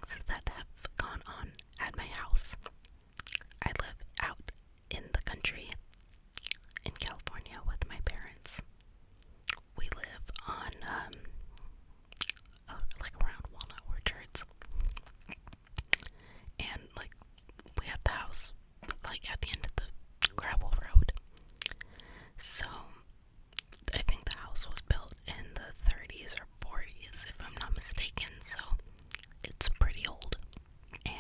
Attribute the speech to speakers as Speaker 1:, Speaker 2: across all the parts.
Speaker 1: things that have gone on at my house. I live out in the country in California with my parents. We live on, like around Walnut Orchards. And, like, we have the house, like, at the end of the gravel road. So, I think the house was built in the 30s or 40s, if I'm not mistaken. So, it's pretty old. And,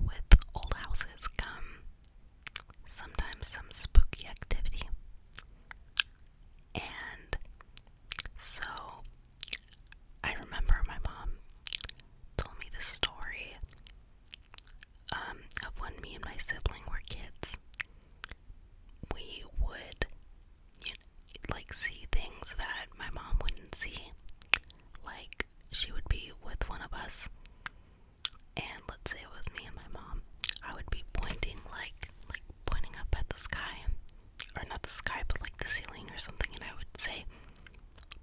Speaker 1: with old houses come sometimes some spooky activity. And so I remember my mom told me this story of when me and my sibling were kids. We would see things that my mom wouldn't see. Like, she would be with one of us, and let's say it was me and my mom. I would be pointing pointing up at the sky, or not the sky, but like the ceiling or something, and I would say,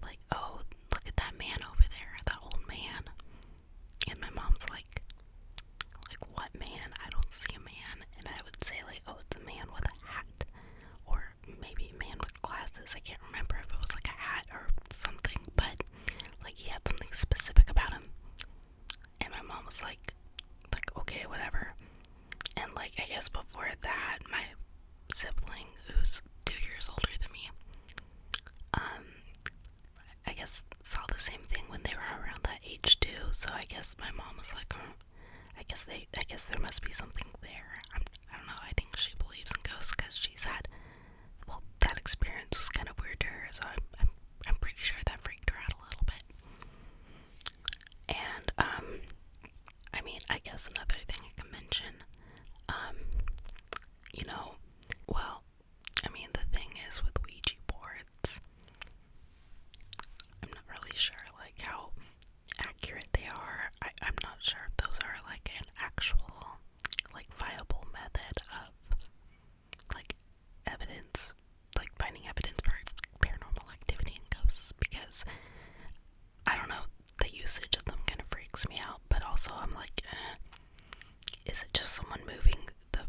Speaker 1: like, oh, look at that man over there, that old man. And my mom's like, what man? I don't see a man. And I would say, like, oh, it's a man with a hat, or maybe a man with glasses. I can't remember if it was like a hat or something, but like he had something specific about him. And my mom was like, okay, whatever. And like, I guess before that, my sibling, who's 2 years older than me, I guess saw the same thing when they were around that age too. So I guess my mom was like, I guess there must be something there. I don't know. I think she believes in ghosts because she's had, well, that experience was kind of weird to her. So I'm pretty sure that freaked her out a little bit. And I mean, I guess another thing I can mention, well, I mean, the thing is with Ouija boards, I'm not really sure, like, how accurate they are. I'm not sure if those are, like, an actual, like, viable method of, like, evidence, like, finding evidence for paranormal activity and ghosts, because, I don't know, the usage of them kind of freaks me out, but also I'm like, is it just someone moving the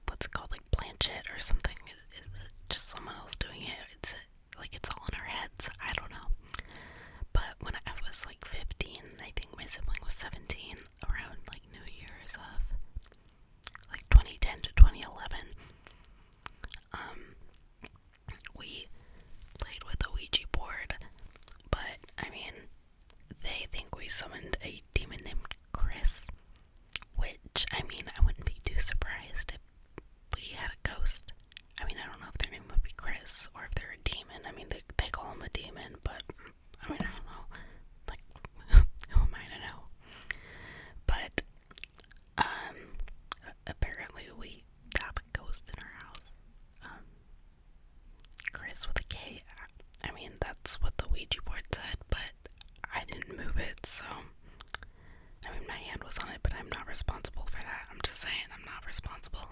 Speaker 1: what's it called, like, planchette or something? Is it just someone else doing it? It's like it's all in our heads. I don't know. But when I was like 15, I think my sibling was 17, around like New Year's of like 2010 to 2011, we played with a Ouija board. But I mean, they think we summoned a demon named Chris, which, I mean, I wouldn't be too surprised if we had a ghost. I mean, I don't know if their name would be Chris or if they're a demon. I mean, they call him a demon, but I mean, I don't know. Like, who am I to know? But, apparently we have a ghost in our house. Chris with a K. I mean, that's what the Ouija board said, but I didn't move it, so I mean, my hand was on it, but I'm not responsible for that. I'm just saying, I'm not responsible.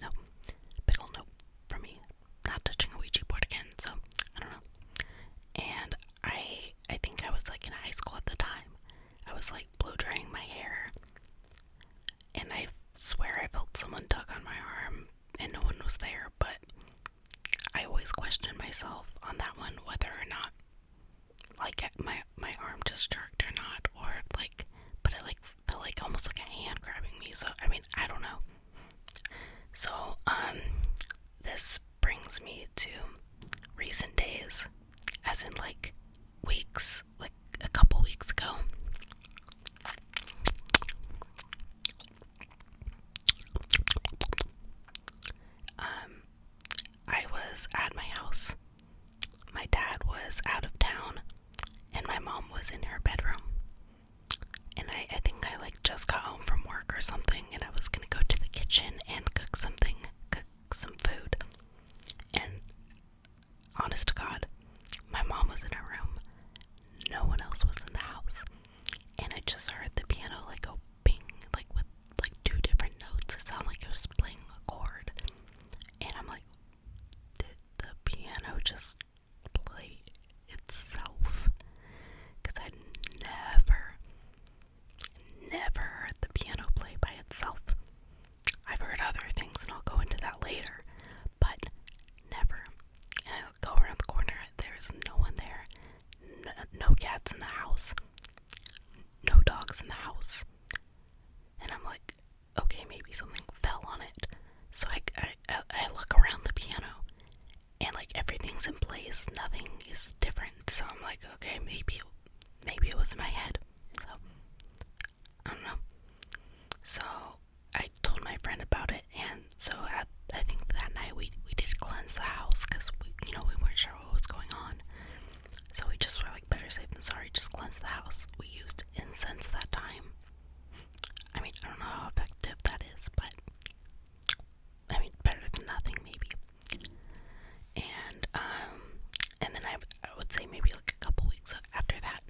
Speaker 1: No. Big ol' no for me. Not touching a Ouija board again, so I don't know. And I think I was like in high school at the time. I was like blow drying my hair, and I swear I felt someone tug on my arm, and no one was there, but I always questioned myself on that one, whether or not, like, my arm just jerked or not, or if, like, but it like felt like almost like a hand grabbing me. So I mean, I don't know. the house. We used incense that time. I mean, I don't know how effective that is, but I mean, better than nothing, maybe. And then I would say maybe like a couple weeks after that,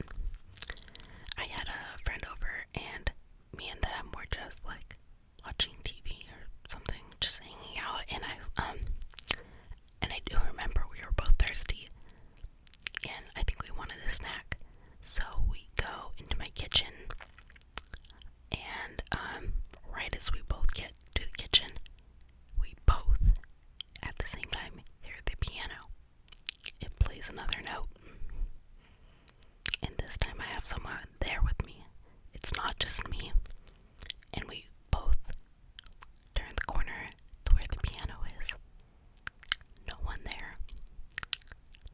Speaker 1: I had a friend over, and me and them were just like watching TV or something, just hanging out. And I do remember we were both thirsty, and I think we wanted a snack. So we go into my kitchen, and right as we both get to the kitchen, we both at the same time hear the piano. It plays another note, and this time I have someone there with me. It's not just me, and we both turn the corner to where the piano is. No one there.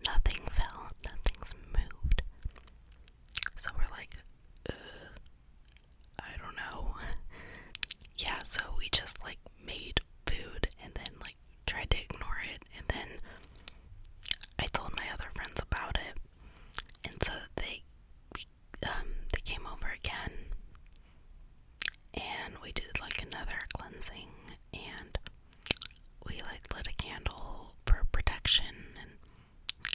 Speaker 1: Nothing fell. Nothing's moved. So we're like, I don't know. Yeah, so we just like made food and then like tried to ignore it, and then I told my other friends about it, and so they came over again, and we did like another cleansing, and we like lit a candle for protection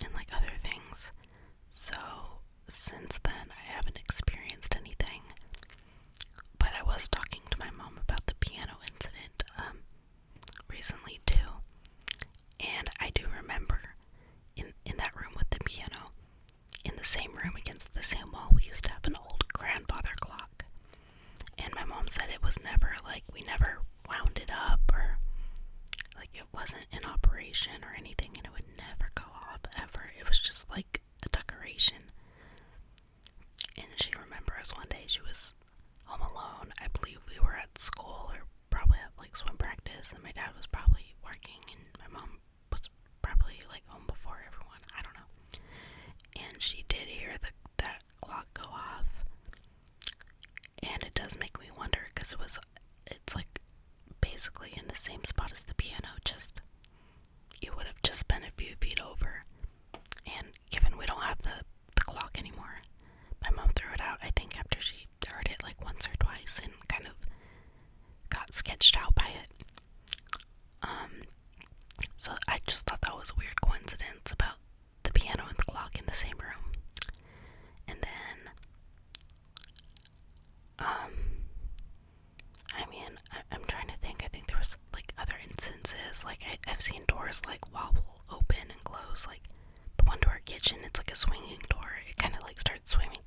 Speaker 1: and like other things. So since then I haven't experienced anything, but I was talking to my mom about the piano incident recently too, and I do remember in that room with the piano, in the same room against the same wall, we used to have an old grandfather clock, and my mom said it was never like, we never wound it up, or like it wasn't in operation or anything, and it would never go off ever. It was just like a decoration. And she remembers one day she was home alone. I believe we were at school or probably at like swim practice, and my dad was probably working, and my mom was probably like home before everyone. I don't know. And she did hear that clock go off, and it does make me wonder, because it's like basically in the same spot as the piano, just it would have just been a few feet over. And given we don't have the clock anymore, my mom threw it out, I think, after she heard it like once or twice and kind of got sketched out by it. So I just thought that was a weird coincidence about the piano and the clock in the same room. And then I mean, I'm trying to think. I think there was like other instances, like I've seen doors like wobble open and close, like the one to our kitchen, it's like a swinging door. It kind of like starts swinging